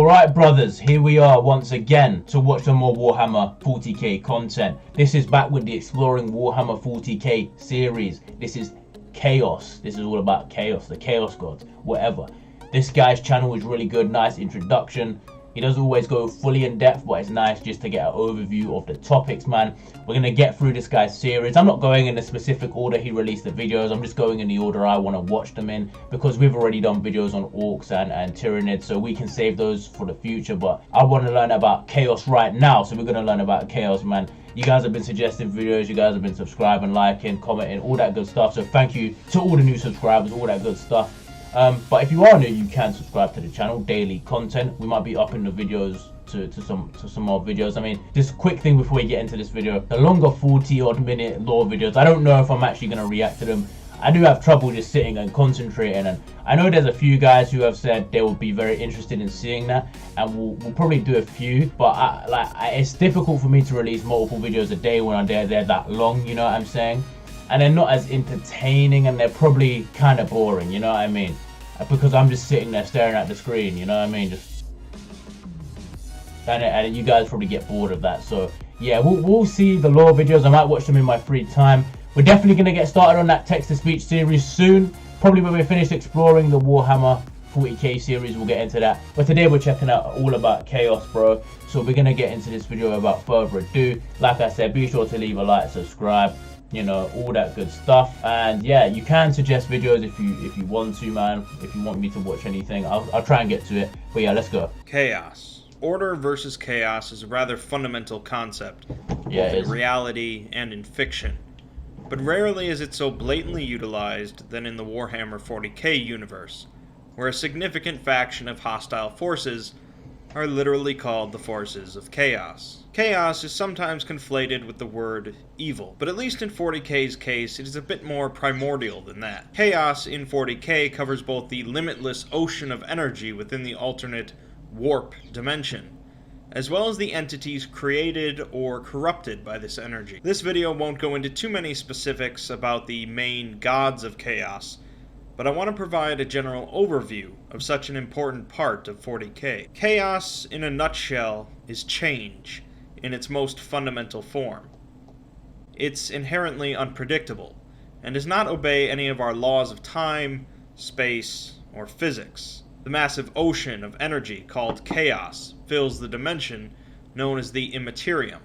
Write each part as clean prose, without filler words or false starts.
Alright brothers, here we are once again to watch some more Warhammer 40k content. This is back with the Exploring Warhammer 40k series. This is Chaos. This is all about Chaos, the Chaos Gods, whatever. This guy's channel is really good, nice introduction. He doesn't always go fully in depth, but it's nice just to get an overview of the topics, man. We're going to get through this guy's series. I'm not going in a specific order he released the videos. I'm just going in the order I want to watch them in, because we've already done videos on Orcs and Tyranids, so we can save those for the future. But I want to learn about Chaos right now, so we're going to learn about Chaos, man. You guys have been suggesting videos, you guys have been subscribing, liking, commenting, all that good stuff. So thank you to all the new subscribers, all that good stuff. But if you are new, you can subscribe to the channel. Daily content, we might be upping the videos to some more videos. I mean, just a quick thing before we get into this video, the longer 40 odd minute lore videos, I don't know if I'm actually going to react to them. I do have trouble just sitting and concentrating, and I know there's a few guys who have said they will be very interested in seeing that, and we'll probably do a few, but it's difficult for me to release multiple videos a day when they're that long, you know what I'm saying? And they're not as entertaining, and they're probably kind of boring, you know what I mean? Because I'm just sitting there staring at the screen, you know what I mean? And you guys probably get bored of that. So yeah, we'll see the lore videos. I might watch them in my free time. We're definitely going to get started on that text-to-speech series soon. Probably when we finish exploring the Warhammer 40k series, we'll get into that. But today we're checking out all about Chaos, bro. So we're going to get into this video without further ado. Like I said, be sure to leave a like, subscribe, you know, all that good stuff. And yeah, you can suggest videos if you want to, man. If you want me to watch anything, I'll try and get to it. But yeah, let's go. Chaos. Order versus chaos is a rather fundamental concept, both in reality and in fiction. But rarely is it so blatantly utilized than in the Warhammer 40k universe, where a significant faction of hostile forces are literally called the forces of chaos. Chaos is sometimes conflated with the word evil, but at least in 40k's case, it is a bit more primordial than that. Chaos in 40k covers both the limitless ocean of energy within the alternate warp dimension, as well as the entities created or corrupted by this energy. This video won't go into too many specifics about the main gods of chaos, but I want to provide a general overview of such an important part of 40k. Chaos, in a nutshell, is change in its most fundamental form. It's inherently unpredictable, and does not obey any of our laws of time, space, or physics. The massive ocean of energy called chaos fills the dimension known as the Immaterium,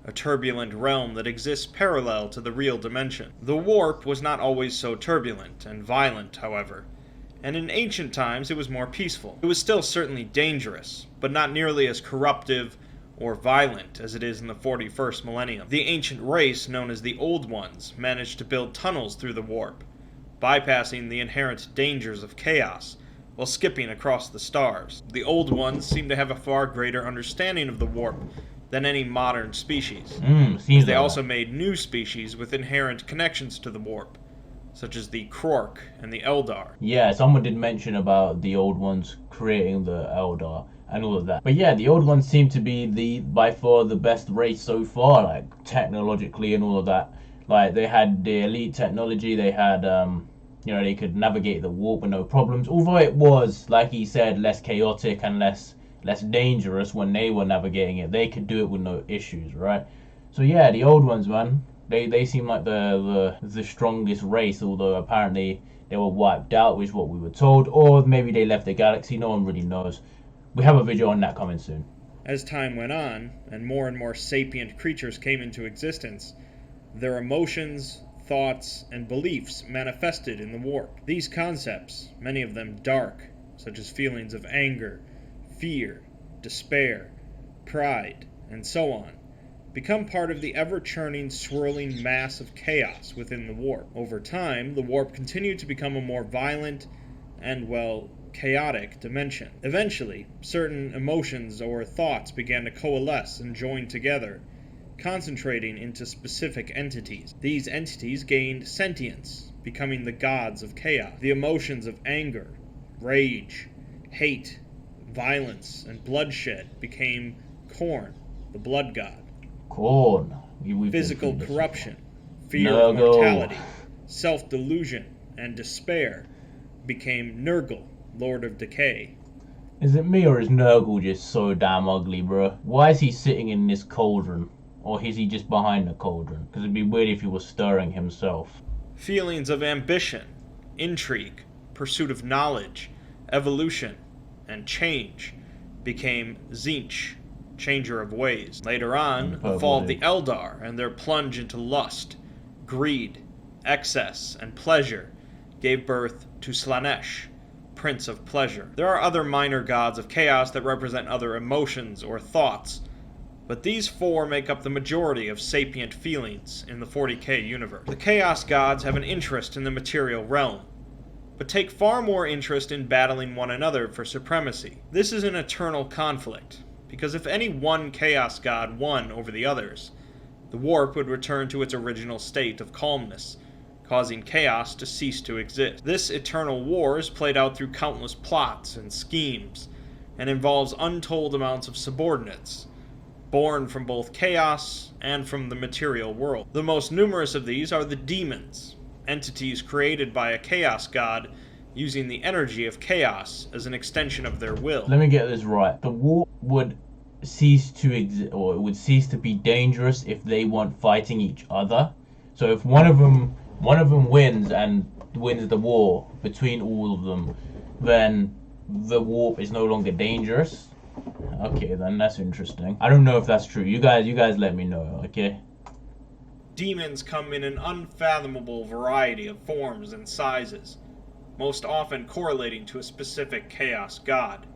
a turbulent realm that exists parallel to the real dimension. The warp was not always so turbulent and violent, however, and in ancient times it was more peaceful. It was still certainly dangerous, but not nearly as corruptive or violent as it is in the 41st millennium. The ancient race known as the Old Ones managed to build tunnels through the warp, bypassing the inherent dangers of chaos while skipping across the stars. The Old Ones seem to have a far greater understanding of the warp than any modern species. They also made new species with inherent connections to the warp, such as the Krork and the Eldar. Yeah, someone did mention about the Old Ones creating the Eldar and all of that. But yeah, the Old Ones seem to be by far the best race so far, like technologically and all of that. Like they had the elite technology, they had you know, they could navigate the warp with no problems. Although it was, like he said, less chaotic and less dangerous when they were navigating it. They could do it with no issues, right? So yeah, the Old Ones, man, they seem like the strongest race. Although apparently they were wiped out, which is what we were told, or maybe they left the galaxy. No one really knows. We have a video on that coming soon. As time went on, and more sapient creatures came into existence, their emotions, thoughts, and beliefs manifested in the warp. These concepts, many of them dark, such as feelings of anger, fear, despair, pride, and so on, become part of the ever-churning, swirling mass of chaos within the warp. Over time, the warp continued to become a more violent and, well, chaotic dimension. Eventually, certain emotions or thoughts began to coalesce and join together, concentrating into specific entities. These entities gained sentience, becoming the gods of chaos. The emotions of anger, rage, hate, violence, and bloodshed became Khorne, the blood god. Khorne. Physical corruption, fear of mortality, self-delusion, and despair became Nurgle, Lord of Decay. Is it me or is Nurgle just so damn ugly, bro? Why is he sitting in this cauldron? Or is he just behind the cauldron? Because it'd be weird if he was stirring himself. Feelings of ambition, intrigue, pursuit of knowledge, evolution, and change became Tzeentch, changer of ways. Later on, the fall of the Eldar and their plunge into lust, greed, excess, and pleasure gave birth to Slaanesh, Prince of Pleasure. There are other minor gods of chaos that represent other emotions or thoughts, but these four make up the majority of sapient feelings in the 40k universe. The chaos gods have an interest in the material realm, but take far more interest in battling one another for supremacy. This is an eternal conflict, because if any one chaos god won over the others, the warp would return to its original state of calmness, causing chaos to cease to exist. This eternal war is played out through countless plots and schemes, and involves untold amounts of subordinates, born from both chaos and from the material world. The most numerous of these are the demons, entities created by a chaos god using the energy of chaos as an extension of their will. Let me get this right. The warp would cease to exist, or it would cease to be dangerous if they weren't fighting each other. So if one of them wins and wins the war between all of them, then the warp is no longer dangerous. Okay, then that's interesting. I don't know if that's true. You guys let me know, okay? Demons come in an unfathomable variety of forms and sizes, most often correlating to a specific chaos god.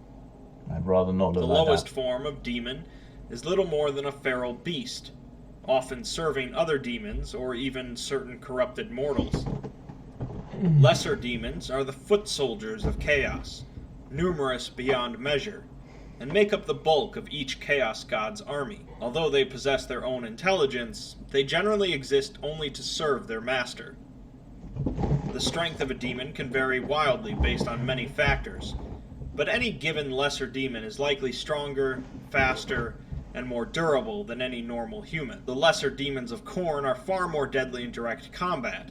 I'd rather not look The like lowest that. form of demon is little more than a feral beast, often serving other demons or even certain corrupted mortals. Lesser demons are the foot soldiers of chaos, numerous beyond measure, and make up the bulk of each chaos god's army. Although they possess their own intelligence, they generally exist only to serve their master. The strength of a demon can vary wildly based on many factors, but any given lesser demon is likely stronger, faster, and more durable than any normal human. The lesser demons of Khorne are far more deadly in direct combat,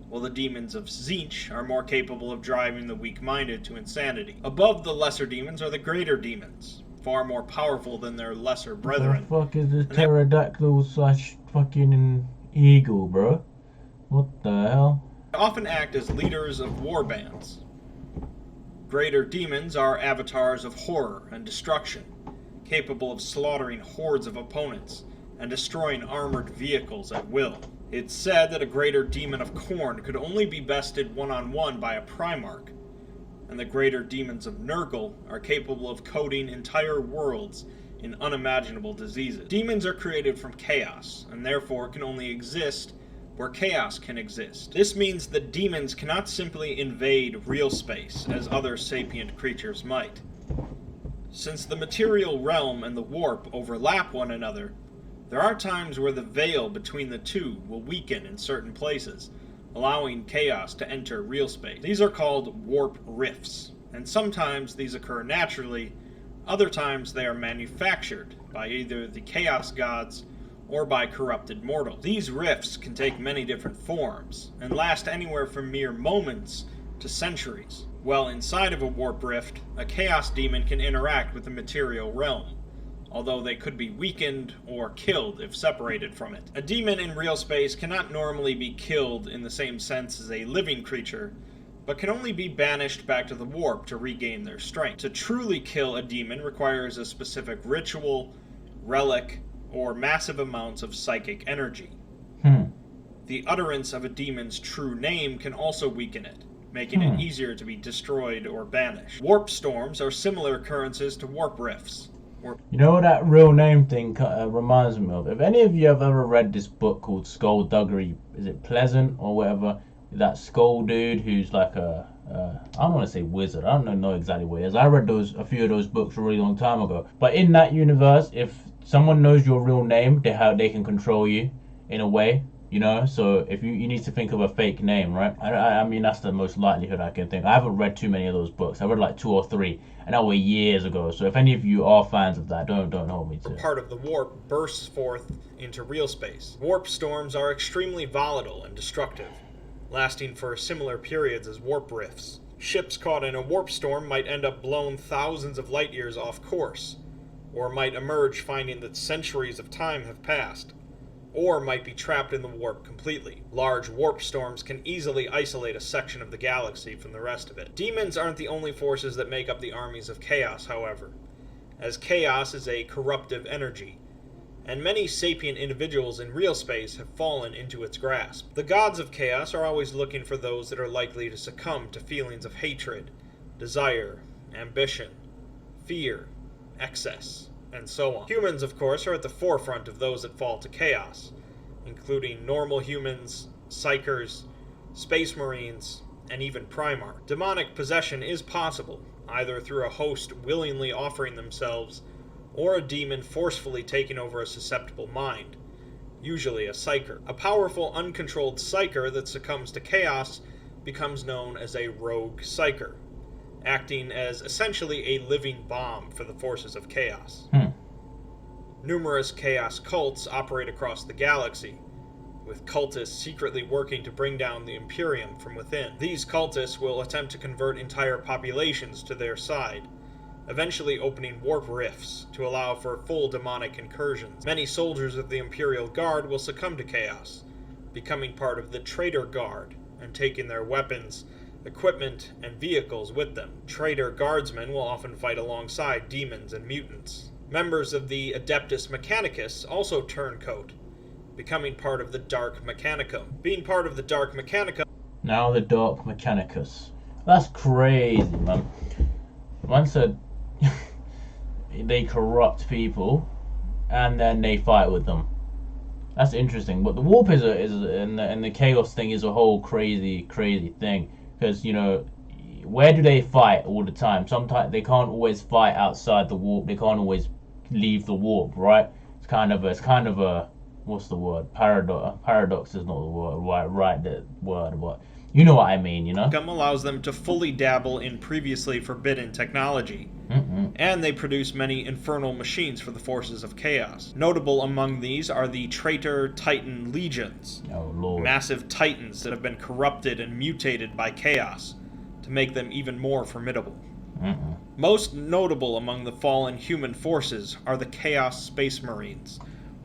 while the demons of Tzeentch are more capable of driving the weak-minded to insanity. Above the lesser demons are the greater demons, far more powerful than their lesser brethren. What the fuck is this pterodactyl slash fucking eagle, bro? What the hell? They often act as leaders of war bands. Greater demons are avatars of horror and destruction, capable of slaughtering hordes of opponents and destroying armored vehicles at will. It's said that a greater demon of Khorne could only be bested one-on-one by a Primarch, and the greater demons of Nurgle are capable of coating entire worlds in unimaginable diseases. Demons are created from chaos, and therefore can only exist where chaos can exist. This means that demons cannot simply invade real space as other sapient creatures might. Since the material realm and the warp overlap one another, there are times where the veil between the two will weaken in certain places, allowing chaos to enter real space. These are called warp rifts, and sometimes these occur naturally, other times they are manufactured by either the chaos gods or by corrupted mortals. These rifts can take many different forms, and last anywhere from mere moments to centuries. While inside of a warp rift, a chaos demon can interact with the material realm, although they could be weakened or killed if separated from it. A demon in real space cannot normally be killed in the same sense as a living creature, but can only be banished back to the warp to regain their strength. To truly kill a demon requires a specific ritual, relic, or massive amounts of psychic energy. The utterance of a demon's true name can also weaken it, making it easier to be destroyed or banished. Warp storms are similar occurrences to warp rifts. You know what that real name thing reminds me of? If any of you have ever read this book called Skullduggery, is it Pleasant or whatever? That skull dude who's like I don't want to say wizard. I don't know exactly what it is. I read a few of those books a really long time ago. But in that universe, if someone knows your real name, they can control you in a way. You know, so if you need to think of a fake name, right? I mean, that's the most likelihood I can think. I haven't read too many of those books. I read like 2 or 3, and that were years ago. So if any of you are fans of that, don't hold me to it. Part of the warp bursts forth into real space. Warp storms are extremely volatile and destructive, lasting for similar periods as warp rifts. Ships caught in a warp storm might end up blown thousands of light years off course, or might emerge finding that centuries of time have passed, or might be trapped in the warp completely. Large warp storms can easily isolate a section of the galaxy from the rest of it. Demons aren't the only forces that make up the armies of chaos, however, as chaos is a corruptive energy, and many sapient individuals in real space have fallen into its grasp. The gods of chaos are always looking for those that are likely to succumb to feelings of hatred, desire, ambition, fear, excess, and so on. Humans, of course, are at the forefront of those that fall to chaos, including normal humans, psychers, space marines, and even Primarch. Demonic possession is possible, either through a host willingly offering themselves, or a demon forcefully taking over a susceptible mind, usually a psyker. A powerful, uncontrolled psyker that succumbs to chaos becomes known as a rogue psyker, acting as essentially a living bomb for the forces of chaos. Numerous chaos cults operate across the galaxy, with cultists secretly working to bring down the Imperium from within. These cultists will attempt to convert entire populations to their side, eventually opening warp rifts to allow for full demonic incursions. Many soldiers of the Imperial Guard will succumb to chaos, becoming part of the Traitor Guard and taking their weapons, equipment, and vehicles with them. Traitor Guardsmen will often fight alongside demons and mutants. Members of the Adeptus Mechanicus also turncoat, becoming part of the Dark Mechanicum. Being part of the Dark Mechanicum... Now the Dark Mechanicus. That's crazy, man. Once they corrupt people, and then they fight with them. That's interesting. But the warp is and the chaos thing is a whole crazy thing, because you know, where do they fight all the time? Sometimes they can't always fight outside the warp. They can't always leave the warp, right? It's kind of a what's the word? Paradox is not the word, right? The word, but you know what I mean, you know? Allows them to fully dabble in previously forbidden technology, and they produce many infernal machines for the forces of chaos. Notable among these are the Traitor Titan Legions, massive titans that have been corrupted and mutated by chaos to make them even more formidable. Most notable among the fallen human forces are the Chaos Space Marines.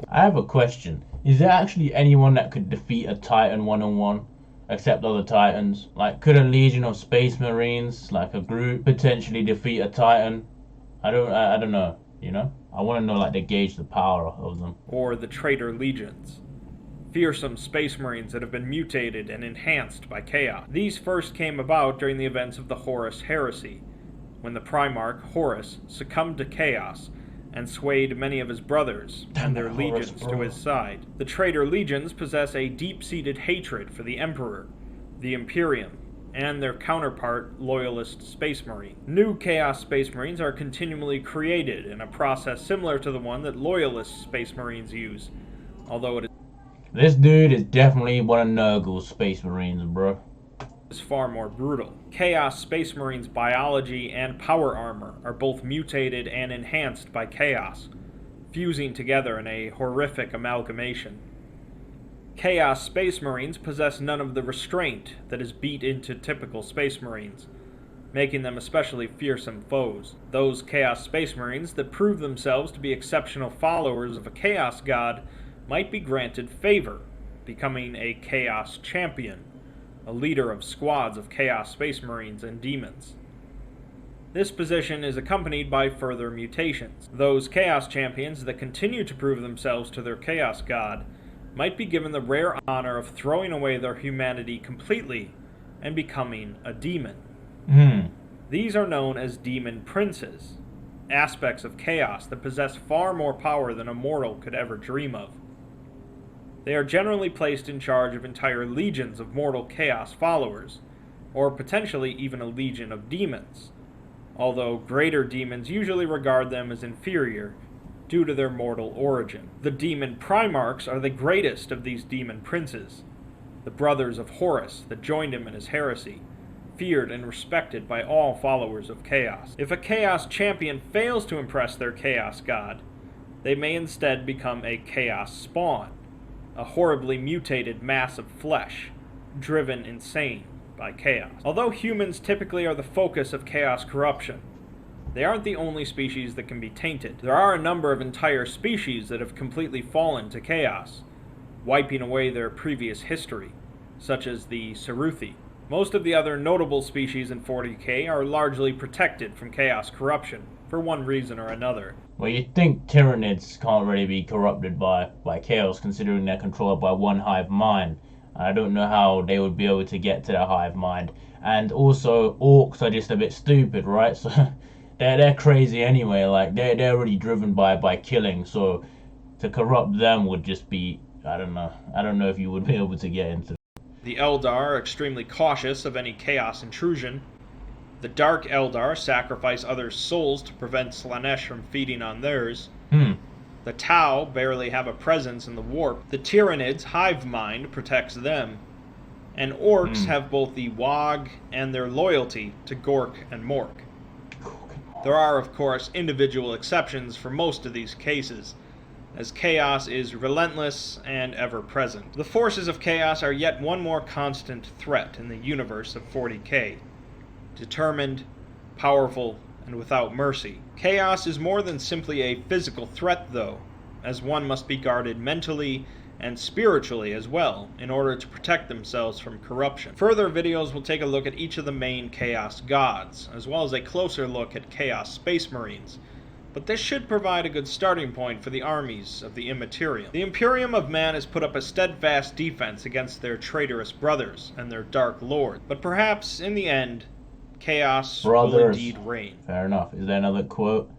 I have a question. Is there actually anyone that could defeat a Titan one-on-one? Except other Titans? Like, could a legion of Space Marines, like a group, potentially defeat a Titan? I don't know, you know? I want to know, like, they gauge the power of them. Or the Traitor Legions. Fearsome Space Marines that have been mutated and enhanced by chaos. These first came about during the events of the Horus Heresy, when the Primarch, Horus, succumbed to chaos and swayed many of his brothers and their legions to his side. The Traitor Legions possess a deep-seated hatred for the Emperor, the Imperium, and their counterpart, Loyalist Space Marine. New Chaos Space Marines are continually created in a process similar to the one that Loyalist Space Marines use, although it is... This dude is definitely one of Nurgle's Space Marines, bro. Is far more brutal. Chaos Space Marines' biology and power armor are both mutated and enhanced by chaos, fusing together in a horrific amalgamation. Chaos Space Marines possess none of the restraint that is beat into typical Space Marines, making them especially fearsome foes. Those Chaos Space Marines that prove themselves to be exceptional followers of a Chaos God might be granted favor, becoming a Chaos Champion, a leader of squads of Chaos Space Marines and demons. This position is accompanied by further mutations. Those Chaos Champions that continue to prove themselves to their Chaos God might be given the rare honor of throwing away their humanity completely and becoming a demon. These are known as Demon Princes, aspects of chaos that possess far more power than a mortal could ever dream of. They are generally placed in charge of entire legions of mortal chaos followers, or potentially even a legion of demons, although greater demons usually regard them as inferior due to their mortal origin. The Demon Primarchs are the greatest of these demon princes, the brothers of Horus that joined him in his heresy, feared and respected by all followers of chaos. If a chaos champion fails to impress their chaos god, they may instead become a chaos spawn, a horribly mutated mass of flesh, driven insane. by chaos. Although humans typically are the focus of chaos corruption, they aren't the only species that can be tainted. There are a number of entire species that have completely fallen to chaos, wiping away their previous history, such as the Ceruthi. Most of the other notable species in 40k are largely protected from chaos corruption, for one reason or another. Well, you'd think Tyranids can't really be corrupted by chaos, considering they're controlled by one hive mind. I don't know how they would be able to get to that hive mind. And also, orcs are just a bit stupid, right? So they're crazy anyway. Like they're already driven by killing. So to corrupt them would just be, I don't know if you would be able to get into. The Eldar are extremely cautious of any chaos intrusion. The Dark Eldar sacrifice others' souls to prevent Slaanesh from feeding on theirs. The Tau barely have a presence in the warp. The Tyranids' hive mind protects them. And orcs have both the Wog and their loyalty to Gork and Mork. There are, of course, individual exceptions for most of these cases, as chaos is relentless and ever-present. The forces of chaos are yet one more constant threat in the universe of 40k. Determined, powerful, and without mercy. Chaos is more than simply a physical threat, though, as one must be guarded mentally and spiritually as well, in order to protect themselves from corruption. Further videos will take a look at each of the main Chaos gods, as well as a closer look at Chaos Space Marines, but this should provide a good starting point for the armies of the Immaterium. The Imperium of Man has put up a steadfast defense against their traitorous brothers and their Dark Lord, but perhaps, in the end, chaos will indeed reign. Fair enough. Is there another quote?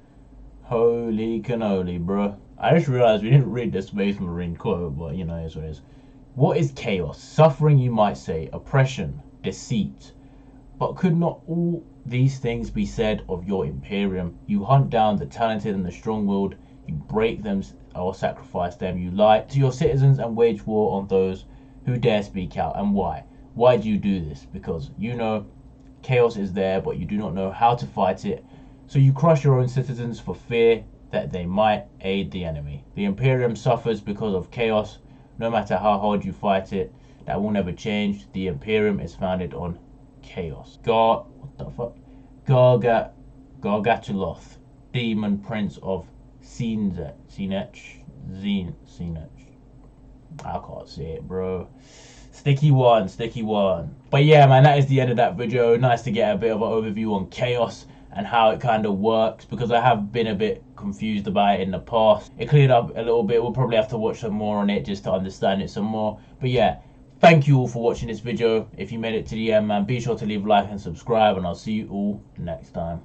Holy cannoli, bro. I just realized we didn't read the Space Marine quote, but you know, it's what it is. What is chaos? Suffering, you might say, oppression, deceit. But could not all these things be said of your Imperium? You hunt down the talented and the strong-willed, you break them or sacrifice them, you lie to your citizens and wage war on those who dare speak out. And why? Why do you do this? Because you know chaos is there, but you do not know how to fight it. So you crush your own citizens for fear that they might aid the enemy. The Imperium suffers because of chaos. No matter how hard you fight it, that will never change. The Imperium is founded on chaos. What the fuck? Gargatuloth, demon prince of Sinech. I can't say it, bro. Sticky one. But yeah, man, that is the end of that video. Nice to get a bit of an overview on chaos and how it kind of works, because I have been a bit confused about it in the past. It cleared up a little bit. We'll probably have to watch some more on it just to understand it some more. But yeah, thank you all for watching this video. If you made it to the end, man, be sure to leave a like and subscribe, and I'll see you all next time.